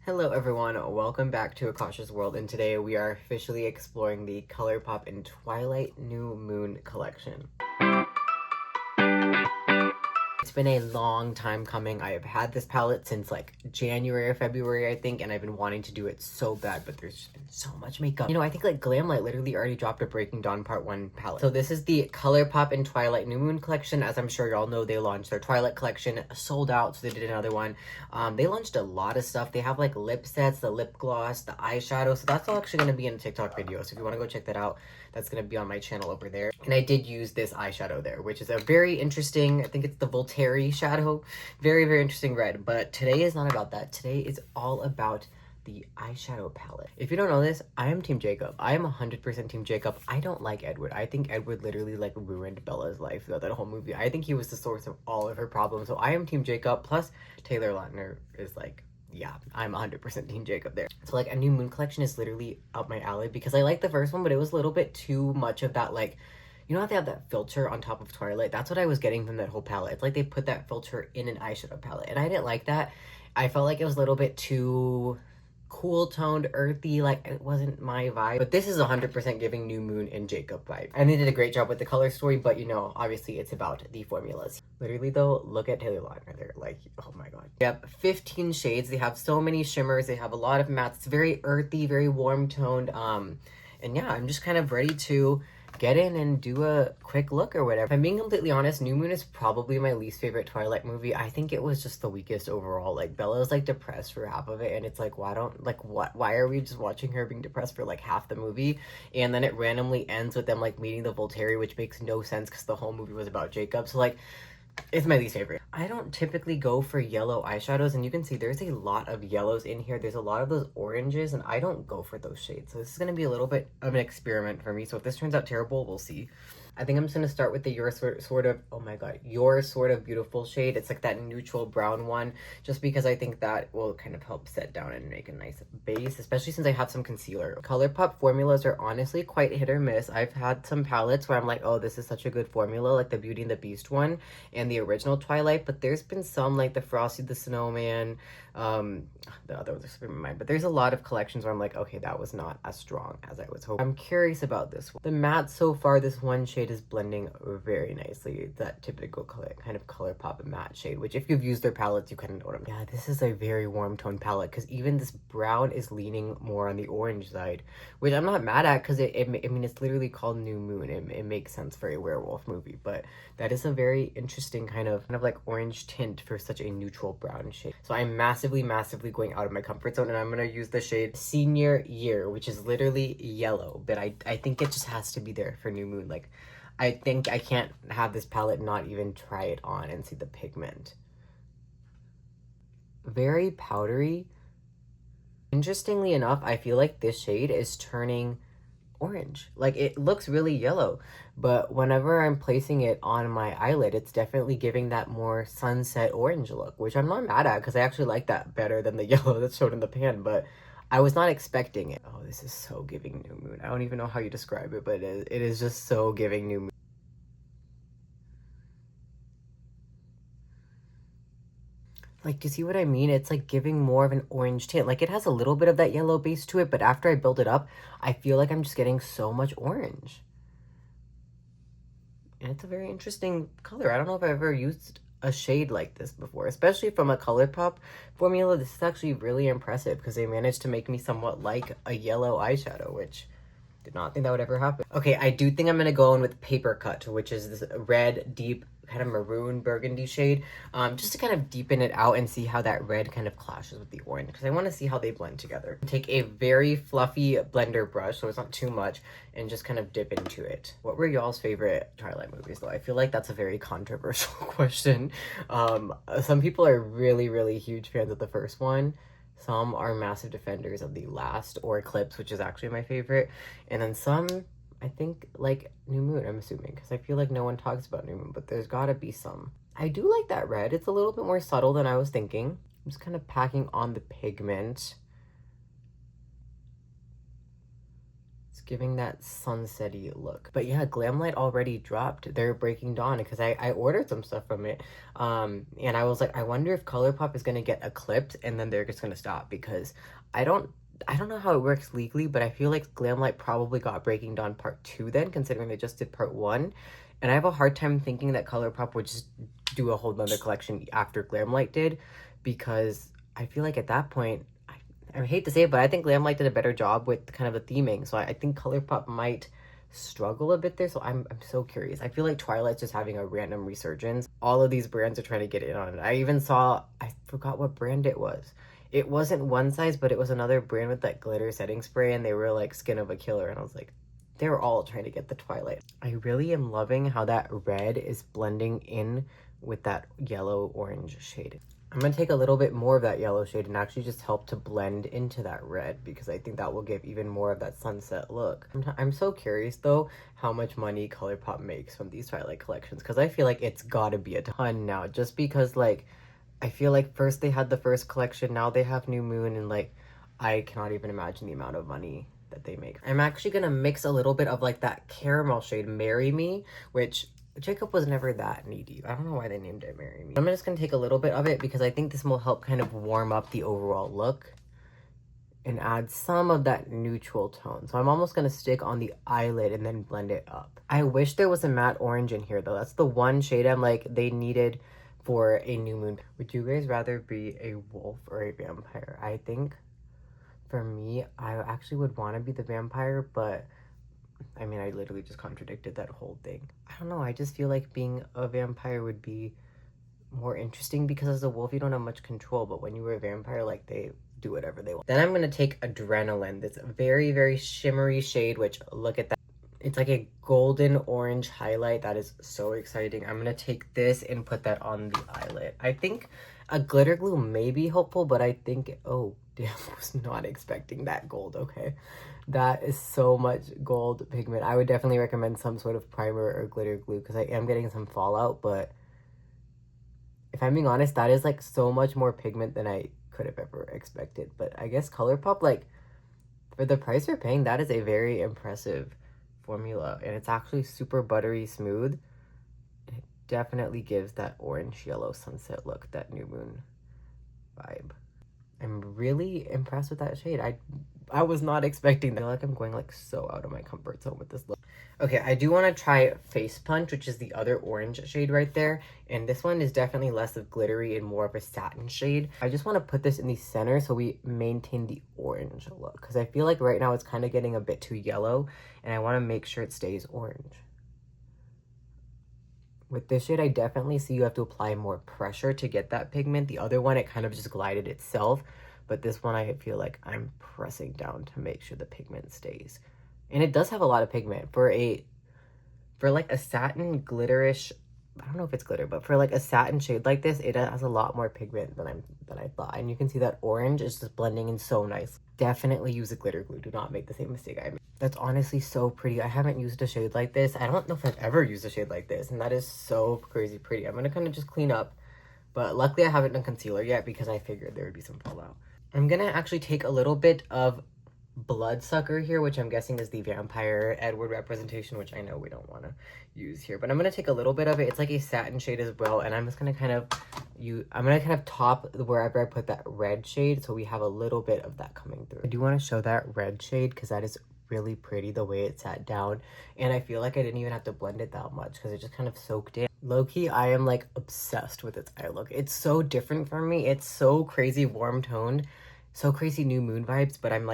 Hello everyone, welcome back to A Cautious World, and today we are officially exploring the ColourPop and Twilight New Moon collection. It's been a long time coming. I have had this palette since like January or February, I think, and I've been wanting to do it so bad, but there's just been so much makeup. You know, I think like Glamlight literally already dropped a Breaking Dawn Part 1 palette. So this is the ColourPop and Twilight New Moon collection. As I'm sure y'all know, they launched their Twilight collection, sold out, so they did another one. They launched a lot of stuff. They have like lip sets, the lip gloss, the eyeshadow, so that's all actually going to be in a TikTok video, so if you want to go check that out, that's going to be on my channel over there. And I did use this eyeshadow there, which is a very interesting, I think it's the Voltaire shadow. Very, very interesting red. But today is not about that. Today is all about the eyeshadow palette. If you don't know this, I am Team Jacob. I am 100% Team Jacob. I don't like Edward. I think Edward literally like ruined Bella's life throughout that whole movie. I think he was the source of all of her problems. So I am Team Jacob. Plus Taylor Lautner is like, yeah, I'm 100% Team Jacob there. So like a New Moon collection is literally up my alley because I like the first one, but it was a little bit too much of that, like, you know how they have that filter on top of Twilight? That's what I was getting from that whole palette. It's like they put that filter in an eyeshadow palette, and I didn't like that. I felt like it was a little bit too cool toned, earthy, like it wasn't my vibe. But this is 100% giving New Moon and Jacob vibe. And they did a great job with the color story, but you know, obviously it's about the formulas. Literally though, look at Taylor Lautner there, like, oh my god. They have 15 shades, they have so many shimmers, they have a lot of mattes. It's very earthy, very warm toned, and yeah, I'm just kind of ready to get in and do a quick look or whatever. If I'm being completely honest, New Moon is probably my least favorite Twilight movie. I think it was just the weakest overall. Like, Bella's like depressed for half of it, and it's like, why are we just watching her being depressed for like half the movie? And then it randomly ends with them like meeting the Voltaire, which makes no sense because the whole movie was about Jacob. So like, it's my least favorite. I don't typically go for yellow eyeshadows, and you can see there's a lot of yellows in here. There's a lot of those oranges, and I don't go for those shades. So this is going to be a little bit of an experiment for me. So if this turns out terrible, we'll see. I think I'm just going to start with the Your Sort of, oh my god, Your Sort of Beautiful shade. It's like that neutral brown one, just because I think that will kind of help set down and make a nice base, especially since I have some concealer. ColourPop formulas are honestly quite hit or miss. I've had some palettes where I'm like, oh, this is such a good formula, like the Beauty and the Beast one and the original Twilight, but there's been some like the Frosty the Snowman, the other ones are slipping my mind, but there's a lot of collections where I'm like, okay, that was not as strong as I was hoping. I'm curious about this one. The matte so far, this one shade is blending very nicely. That typical color, kind of ColourPop matte shade, which if you've used their palettes, you kind of know what I'm. Yeah, this is a very warm tone palette because even this brown is leaning more on the orange side, which I'm not mad at because I mean, it's literally called New Moon. It makes sense for a werewolf movie, but that is a very interesting kind of like orange tint for such a neutral brown shade. So I'm massively going out of my comfort zone, and I'm gonna use the shade Senior Year, which is literally yellow, but I think it just has to be there for New Moon. Like, I think I can't have this palette not even try it on and see the pigment. Very powdery. Interestingly enough, I feel like this shade is turning orange. Like, it looks really yellow, but whenever I'm placing it on my eyelid, it's definitely giving that more sunset orange look, which I'm not mad at because I actually like that better than the yellow that's shown in the pan, but I was not expecting it. Oh, this is so giving New Moon. I don't even know how you describe it, but it is just so giving New Moon. Like, do you see what I mean? It's like giving more of an orange tint. Like, it has a little bit of that yellow base to it, but after I build it up, I feel like I'm just getting so much orange. And it's a very interesting color. I don't know if I've ever used a shade like this before, especially from a ColourPop formula. This is actually really impressive because they managed to make me somewhat like a yellow eyeshadow, which did not think that would ever happen. Okay, I do think I'm gonna go in with Paper Cut, which is this red, deep, kind of maroon burgundy shade, just to kind of deepen it out and see how that red kind of clashes with the orange, because I want to see how they blend together. Take a very fluffy blender brush, so it's not too much, and just kind of dip into it. What were y'all's favorite Twilight movies, though? I feel like that's a very controversial question. Some people are really huge fans of the first one. Some are massive defenders of the last, or Eclipse, which is actually my favorite. And then some, I think, like New Moon, I'm assuming, because I feel like no one talks about New Moon, but there's gotta be some. I do like that red. It's a little bit more subtle than I was thinking. I'm just kind of packing on the pigment. It's giving that sunset-y look. But yeah, Glamlight already dropped their Breaking Dawn because I ordered some stuff from it. And I was like, I wonder if ColourPop is gonna get eclipsed and then they're just gonna stop, because I don't know how it works legally, but I feel like Glamlight probably got Breaking Dawn Part 2 then, considering they just did Part 1. And I have a hard time thinking that ColourPop would just do a whole nother collection after Glamlight did, because I feel like at that point, I hate to say it, but I think Glamlight did a better job with kind of the theming. So I think ColourPop might struggle a bit there. So I'm so curious. I feel like Twilight's just having a random resurgence. All of these brands are trying to get in on it. I even saw, I forgot what brand it was. It wasn't One Size, but it was another brand with that glitter setting spray, and they were like Skin of a Killer. And I was like, they're all trying to get the Twilight. I really am loving how that red is blending in with that yellow orange shade. I'm going to take a little bit more of that yellow shade and actually just help to blend into that red, because I think that will give even more of that sunset look. I'm so curious though how much money ColourPop makes from these Twilight collections, because I feel like it's got to be a ton now, just because like I feel like first they had the first collection, now they have New Moon, and like I cannot even imagine the amount of money that they make. I'm actually going to mix a little bit of like that caramel shade Marry Me, which Jacob was never that needy. I don't know why they named it Marry Me. I'm just going to take a little bit of it because I think this will help kind of warm up the overall look and add some of that neutral tone. So I'm almost going to stick on the eyelid and then blend it up. I wish there was a matte orange in here though. That's the one shade I'm like they needed for a New Moon. Would you guys rather be a wolf or a vampire? I think for me, I actually would want to be the vampire, but I mean, I literally just contradicted that whole thing. I don't know, I just feel like being a vampire would be more interesting, because as a wolf, you don't have much control, but when you were a vampire, like, they do whatever they want. Then I'm gonna take Adrenaline, this very, very shimmery shade, which, look at that. It's like a golden orange highlight. That is so exciting. I'm gonna take this and put that on the eyelid. I think a glitter glue may be helpful, but I think, oh, damn, I was not expecting that gold, okay? That is so much gold pigment. I would definitely recommend some sort of primer or glitter glue, because I am getting some fallout, but if I'm being honest, that is like so much more pigment than I could have ever expected. But I guess ColourPop, like, for the price you're paying, that is a very impressive formula, and it's actually super buttery smooth. It definitely gives that orange yellow sunset look, that New Moon vibe. I'm really impressed with that shade. I was not expecting that. I feel like I'm going like so out of my comfort zone with this look. Okay, I do want to try Face Punch, which is the other orange shade right there. And this one is definitely less of glittery and more of a satin shade. I just want to put this in the center so we maintain the orange look, because I feel like right now it's kind of getting a bit too yellow, and I want to make sure it stays orange. With this shade, I definitely see you have to apply more pressure to get that pigment. The other one, it kind of just glided itself. But this one, I feel like I'm pressing down to make sure the pigment stays. And it does have a lot of pigment. For like a satin glitterish, I don't know if it's glitter, but for like a satin shade like this, it has a lot more pigment than I thought. And you can see that orange is just blending in so nice. Definitely use a glitter glue. Do not make the same mistake I made. That's honestly so pretty. I haven't used a shade like this. I don't know if I've ever used a shade like this, and that is so crazy pretty. I'm gonna kind of just clean up, but luckily I haven't done concealer yet because I figured there would be some fallout. I'm gonna actually take a little bit of Bloodsucker here, which I'm guessing is the Vampire Edward representation, which I know we don't want to use here, but I'm gonna take a little bit of it. It's like a satin shade as well, and I'm just gonna kind of top wherever I put that red shade, so we have a little bit of that coming through. I do want to show that red shade because that is really pretty the way it sat down, and I feel like I didn't even have to blend it that much because it just kind of soaked in. Low-key, I am like obsessed with its eye look. It's so different from me. It's so crazy warm toned, so crazy New Moon vibes, but I'm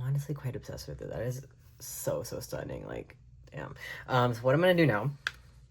honestly quite obsessed with it. That is so stunning. Like, damn. So what I'm gonna do now,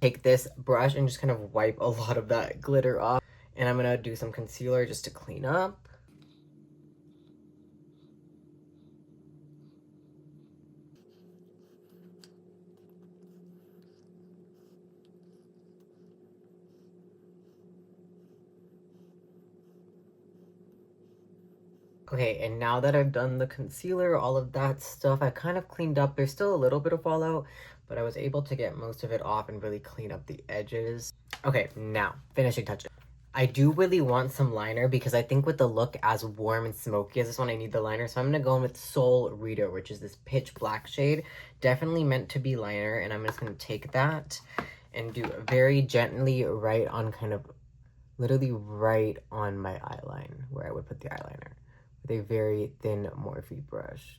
take this brush and just kind of wipe a lot of that glitter off, and I'm gonna do some concealer just to clean up. Okay, and now that I've done the concealer, all of that stuff, I kind of cleaned up. There's still a little bit of fallout, but I was able to get most of it off and really clean up the edges. Okay, now, finishing touches. I do really want some liner because I think with the look as warm and smoky as this one, I need the liner. So I'm going to go in with Soul Reader, which is this pitch black shade. Definitely meant to be liner. And I'm just going to take that and do very gently right on kind of, literally right on my eyeline where I would put the eyeliner. With a very thin Morphe brush.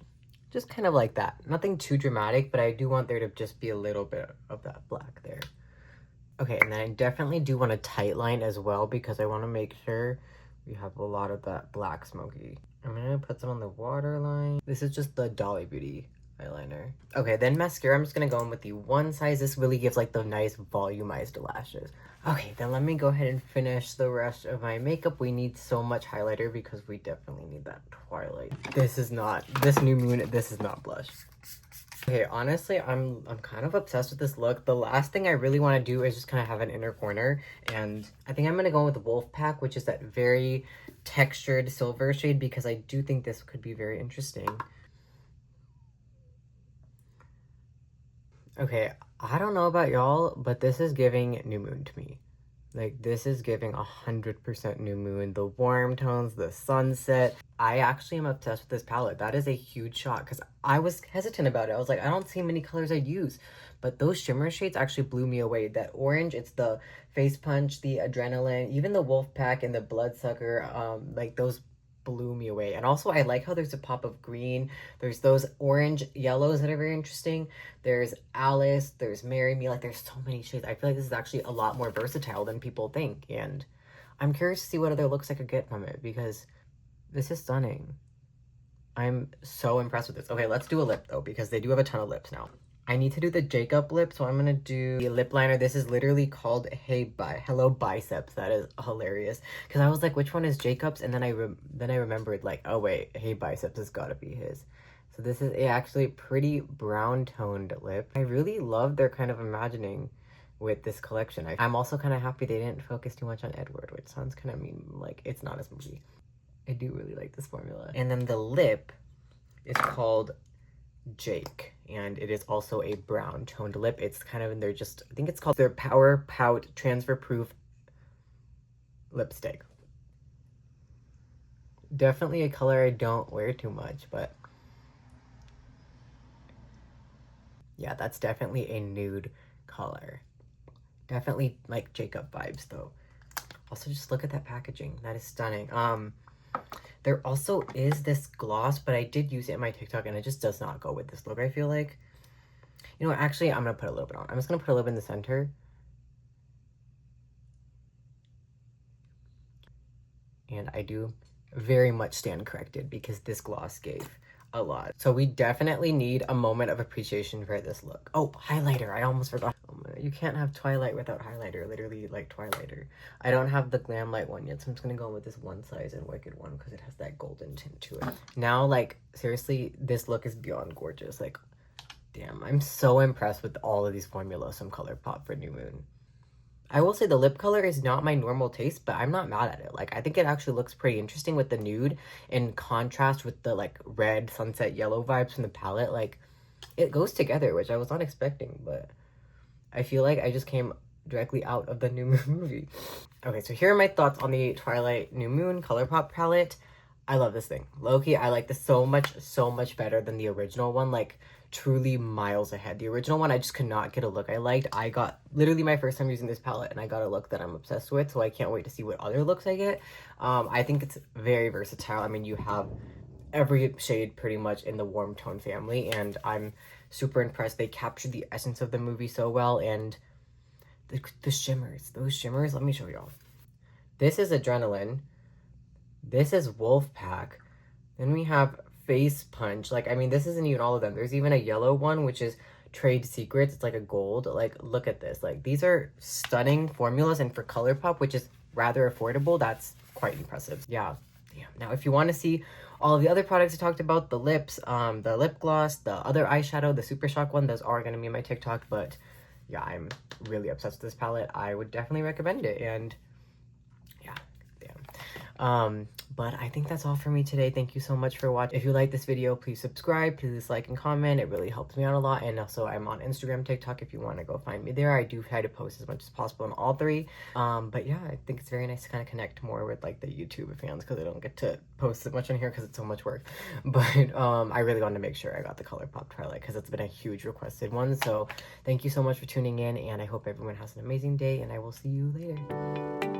Just kind of like that. Nothing too dramatic, but I do want there to just be a little bit of that black there. Okay, and then I definitely do want a tight line as well because I want to make sure we have a lot of that black smoky. I'm going to put some on the waterline. This is just the Dolly Beauty eyeliner. Okay, then mascara, I'm just going to go in with the one size. This really gives like the nice volumized lashes. Okay, then let me go ahead and finish the rest of my makeup. We need so much highlighter because we definitely need that Twilight. This is not blush. Okay, honestly, I'm kind of obsessed with this look. The last thing I really want to do is just kind of have an inner corner. And I think I'm going to go with the Wolfpack, which is that very textured silver shade because I do think this could be very interesting. Okay, I don't know about y'all, but this is giving New Moon to me. Like, this is giving 100% New Moon. The warm tones, the sunset. I actually am obsessed with this palette. That is a huge shot because I was hesitant about it. I was like, I don't see many colors I'd use. But those shimmer shades actually blew me away. That orange, it's the Face Punch, the Adrenaline, even the Wolfpack and the Bloodsucker, like those blew me away. And also I like how there's a pop of green. There's those orange yellows that are very interesting. There's Alice, there's Marry Me. Like, there's so many shades. I feel like this is actually a lot more versatile than people think, and I'm curious to see what other looks I could get from it because this is stunning. I'm so impressed with this. Okay, let's do a lip though because they do have a ton of lips now. I need to do the Jacob lip, so I'm gonna do the lip liner. This is literally called Hello Biceps. That is hilarious because I was like, which one is Jacob's? And then I remembered like, oh wait, Hey Biceps has got to be his. So this is actually pretty brown toned lip. I really love their kind of imagining with this collection. I'm also kind of happy they didn't focus too much on Edward, which sounds kind of mean. Like, it's not his movie. I do really like this formula. And then the lip is called Jake, and it is also a brown toned lip. It's kind of in their I think it's called their Power Pout Transfer Proof lipstick. Definitely a color I don't wear too much, but yeah, that's definitely a nude color. Definitely like Jacob vibes though. Also, just look at that packaging. That is stunning. There also is this gloss, but I did use it in my TikTok and it just does not go with this look, I feel like. You know what, actually, I'm going to put a little bit on. I'm just going to put a little bit in the center. And I do very much stand corrected because this gloss gave a lot. So we definitely need a moment of appreciation for this look. Oh, highlighter. I almost forgot. You can't have Twilight without highlighter. Literally, like Twilighter. I don't have the Glam Light one yet, so I'm just gonna go with this one size and Wicked one because it has that golden tint to it. Now, like, seriously, this look is beyond gorgeous. Like, damn, I'm so impressed with all of these formulas from ColourPop for New Moon. I will say the lip color is not my normal taste, but I'm not mad at it. Like, I think it actually looks pretty interesting with the nude in contrast with the, like, red sunset yellow vibes from the palette. Like, it goes together, which I was not expecting, but I feel like I just came directly out of the New Moon movie. Okay, so here are my thoughts on the Twilight New Moon ColourPop palette. I love this thing. Low-key, I like this so much better than the original one. Like, truly miles ahead. The original one, I just could not get a look I liked. I got literally my first time using this palette and I got a look that I'm obsessed with, so I can't wait to see what other looks I get. I think it's very versatile. I mean, you have every shade pretty much in the warm tone family, and I'm super impressed. They captured the essence of the movie so well, and the shimmers, those shimmers, let me show y'all. This is Adrenaline. This is Wolfpack. Then we have Face Punch. Like, I mean, this isn't even all of them. There's even a yellow one, which is Trade Secrets. It's like a gold. Like, look at this. Like, these are stunning formulas, and for ColourPop, which is rather affordable, that's quite impressive. Yeah, damn. Now, if you want to see all of the other products I talked about, the lips, the lip gloss, the other eyeshadow, the Super Shock one, those are going to be in my TikTok, but yeah, I'm really obsessed with this palette. I would definitely recommend it, and yeah, damn. But I think that's all for me today. Thank you so much for watching. If you like this video, please subscribe, please like and comment. It really helps me out a lot. And also I'm on Instagram, TikTok, if you want to go find me there. I do try to post as much as possible on all three. But yeah, I think it's very nice to kind of connect more with like the YouTube fans, because I don't get to post as much on here because it's so much work. But I really wanted to make sure I got the ColourPop Twilight because it's been a huge requested one. So thank you so much for tuning in, and I hope everyone has an amazing day, and I will see you later.